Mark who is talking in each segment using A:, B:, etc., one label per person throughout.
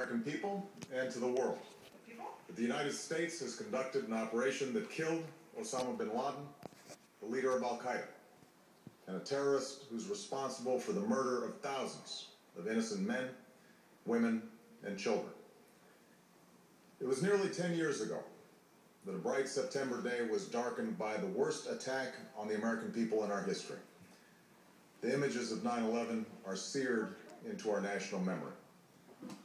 A: American people and to the world. That the United States has conducted an operation that killed Osama Bin Laden, the leader of Al-Qaeda, and a terrorist who's responsible for the murder of thousands of innocent men, women, and children. It was nearly 10 years ago that a bright September day was darkened by the worst attack on the American people in our history. The images of 9/11 are seared into our national memory.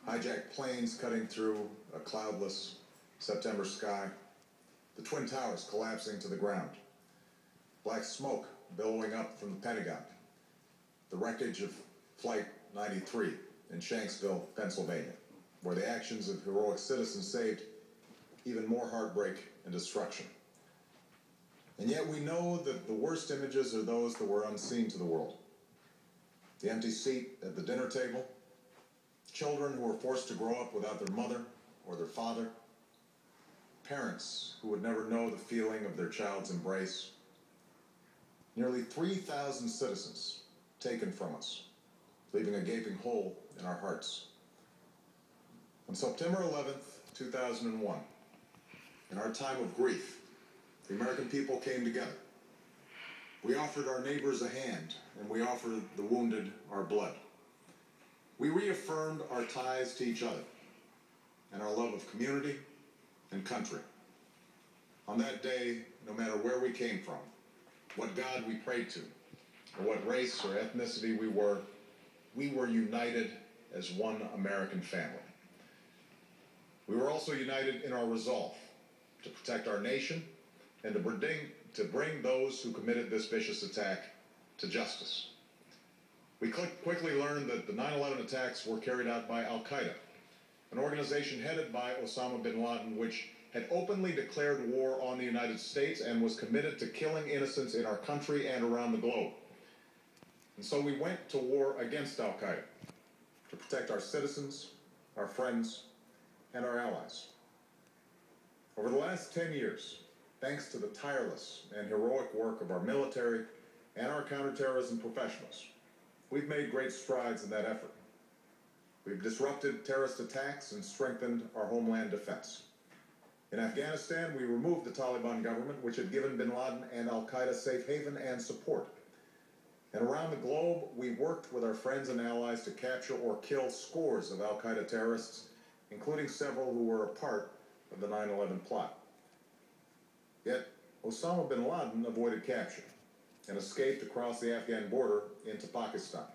A: Hijacked planes cutting through a cloudless September sky, the Twin Towers collapsing to the ground, black smoke billowing up from the Pentagon, the wreckage of Flight 93 in Shanksville, Pennsylvania, where the actions of heroic citizens saved even more heartbreak and destruction. And yet we know that the worst images are those that were unseen to the world. The empty seat at the dinner table, children who were forced to grow up without their mother or their father, parents who would never know the feeling of their child's embrace, nearly 3,000 citizens taken from us, leaving a gaping hole in our hearts. On September 11th, 2001, in our time of grief, the American people came together. We offered our neighbors a hand, and we offered the wounded our blood. We reaffirmed our ties to each other and our love of community and country. On that day, no matter where we came from, what God we prayed to, or what race or ethnicity we were united as one American family. We were also united in our resolve to protect our nation and to bring those who committed this vicious attack to justice. We quickly learned that the 9/11 attacks were carried out by Al-Qaeda, an organization headed by Osama Bin Laden, which had openly declared war on the United States and was committed to killing innocents in our country and around the globe. And so we went to war against Al-Qaeda to protect our citizens, our friends, and our allies. Over the last 10 years, thanks to the tireless and heroic work of our military and our counterterrorism professionals, we've made great strides in that effort. We've disrupted terrorist attacks and strengthened our homeland defense. In Afghanistan, we removed the Taliban government, which had given Bin Laden and Al-Qaeda safe haven and support. And around the globe, we worked with our friends and allies to capture or kill scores of Al-Qaeda terrorists, including several who were a part of the 9/11 plot. Yet, Osama Bin Laden avoided capture and escaped across the Afghan border into Pakistan.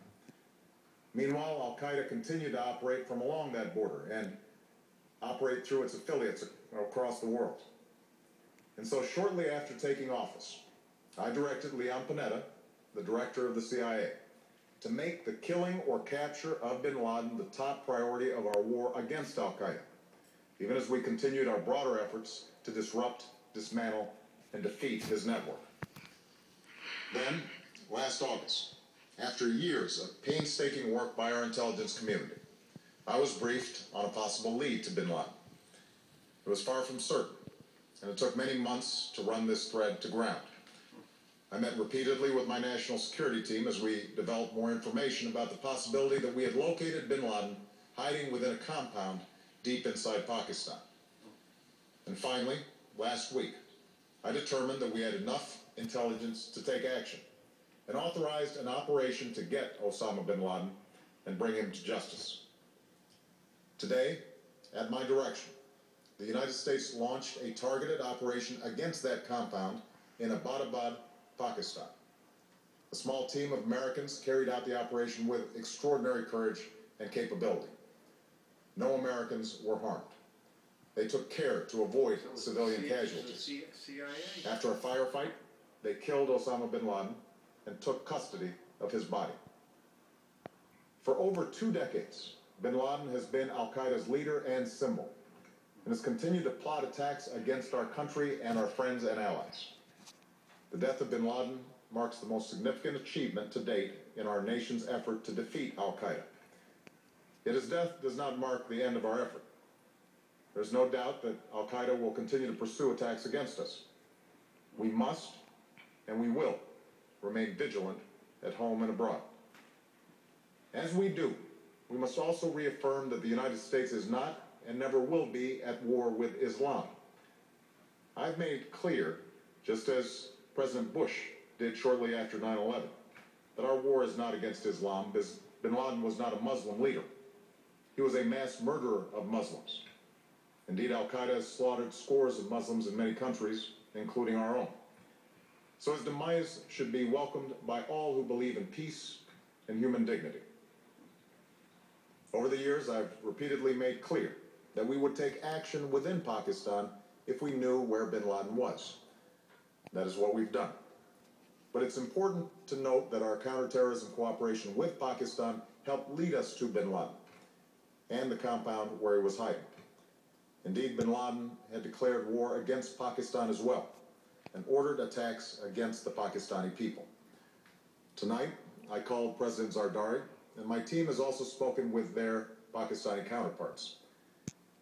A: Meanwhile, Al-Qaeda continued to operate from along that border and operate through its affiliates across the world. And so shortly after taking office, I directed Leon Panetta, the director of the CIA, to make the killing or capture of Bin Laden the top priority of our war against Al-Qaeda, even as we continued our broader efforts to disrupt, dismantle, and defeat his network. Then, last August, after years of painstaking work by our intelligence community, I was briefed on a possible lead to Bin Laden. It was far from certain, and it took many months to run this thread to ground. I met repeatedly with my national security team as we developed more information about the possibility that we had located Bin Laden hiding within a compound deep inside Pakistan. And finally, last week, I determined that we had enough intelligence to take action and authorized an operation to get Osama Bin Laden and bring him to justice. Today, at my direction, the United States launched a targeted operation against that compound in Abbottabad, Pakistan. A small team of Americans carried out the operation with extraordinary courage and capability. No Americans were harmed. They took care to avoid civilian casualties. After a firefight, they killed Osama Bin Laden and took custody of his body. For over 2 decades, Bin Laden has been Al-Qaeda's leader and symbol, and has continued to plot attacks against our country and our friends and allies. The death of Bin Laden marks the most significant achievement to date in our nation's effort to defeat Al-Qaeda. Yet his death does not mark the end of our effort. There's no doubt that Al-Qaeda will continue to pursue attacks against us. We must, and we will, remain vigilant at home and abroad. As we do, we must also reaffirm that the United States is not and never will be at war with Islam. I've made clear, just as President Bush did shortly after 9/11, that our war is not against Islam. Bin Laden was not a Muslim leader. He was a mass murderer of Muslims. Indeed, al-Qaeda has slaughtered scores of Muslims in many countries, including our own. So his demise should be welcomed by all who believe in peace and human dignity. Over the years, I've repeatedly made clear that we would take action within Pakistan if we knew where bin Laden was. That is what we've done. But it's important to note that our counterterrorism cooperation with Pakistan helped lead us to bin Laden and the compound where he was hiding. Indeed, bin Laden had declared war against Pakistan as well and ordered attacks against the Pakistani people. Tonight, I called President Zardari, and my team has also spoken with their Pakistani counterparts.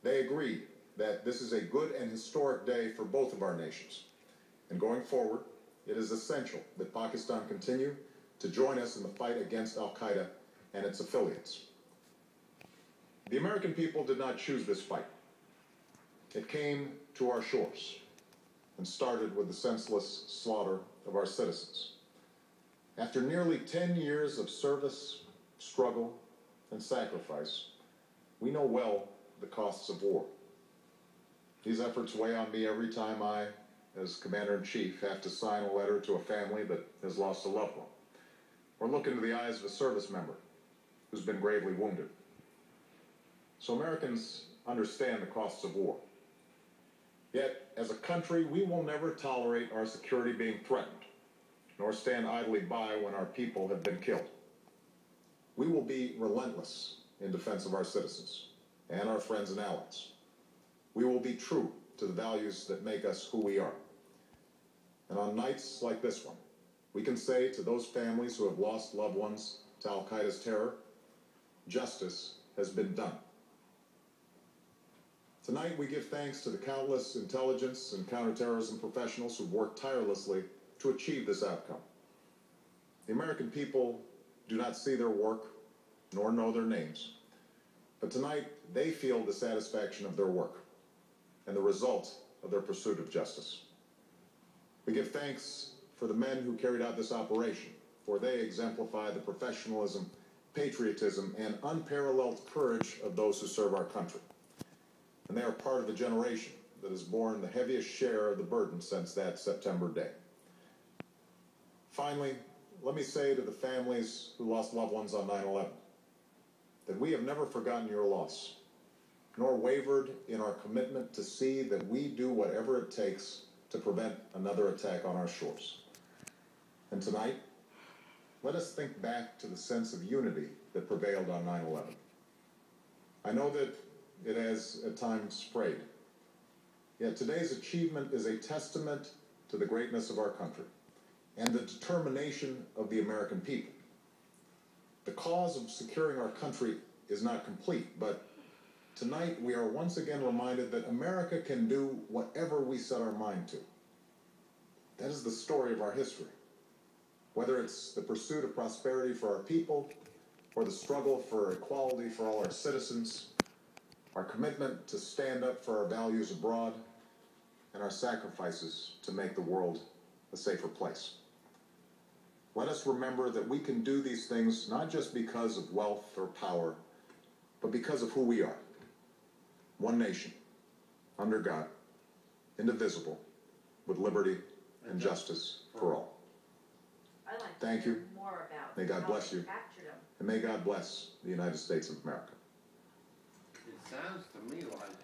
A: They agree that this is a good and historic day for both of our nations. And going forward, it is essential that Pakistan continue to join us in the fight against al-Qaeda and its affiliates. The American people did not choose this fight. It came to our shores and started with the senseless slaughter of our citizens. After nearly 10 years of service, struggle, and sacrifice, we know well the costs of war. These efforts weigh on me every time I, as Commander-in-Chief, have to sign a letter to a family that has lost a loved one, or look into the eyes of a service member who's been gravely wounded. So Americans understand the costs of war. Yet, as a country, we will never tolerate our security being threatened, nor stand idly by when our people have been killed. We will be relentless in defense of our citizens and our friends and allies. We will be true to the values that make us who we are. And on nights like this one, we can say to those families who have lost loved ones to al-Qaeda's terror, justice has been done. Tonight, we give thanks to the countless intelligence and counterterrorism professionals who've worked tirelessly to achieve this outcome. The American people do not see their work, nor know their names, but tonight they feel the satisfaction of their work and the result of their pursuit of justice. We give thanks for the men who carried out this operation, for they exemplify the professionalism, patriotism, and unparalleled courage of those who serve our country. And they are part of a generation that has borne the heaviest share of the burden since that September day. Finally, let me say to the families who lost loved ones on 9/11 that we have never forgotten your loss, nor wavered in our commitment to see that we do whatever it takes to prevent another attack on our shores. And tonight, let us think back to the sense of unity that prevailed on 9/11. I know that it has at times frayed. Yet today's achievement is a testament to the greatness of our country and the determination of the American people. The cause of securing our country is not complete, but tonight we are once again reminded that America can do whatever we set our mind to. That is the story of our history. Whether it's the pursuit of prosperity for our people or the struggle for equality for all our citizens, our commitment to stand up for our values abroad, and our sacrifices to make the world a safer place. Let us remember that we can do these things not just because of wealth or power, but because of who we are. One nation, under God, indivisible, with liberty and justice for all.
B: I'd like
A: Thank
B: to
A: you.
B: hear more about
A: May God bless you.
B: captured them.
A: And may God bless the United States of America.
C: It sounds to me like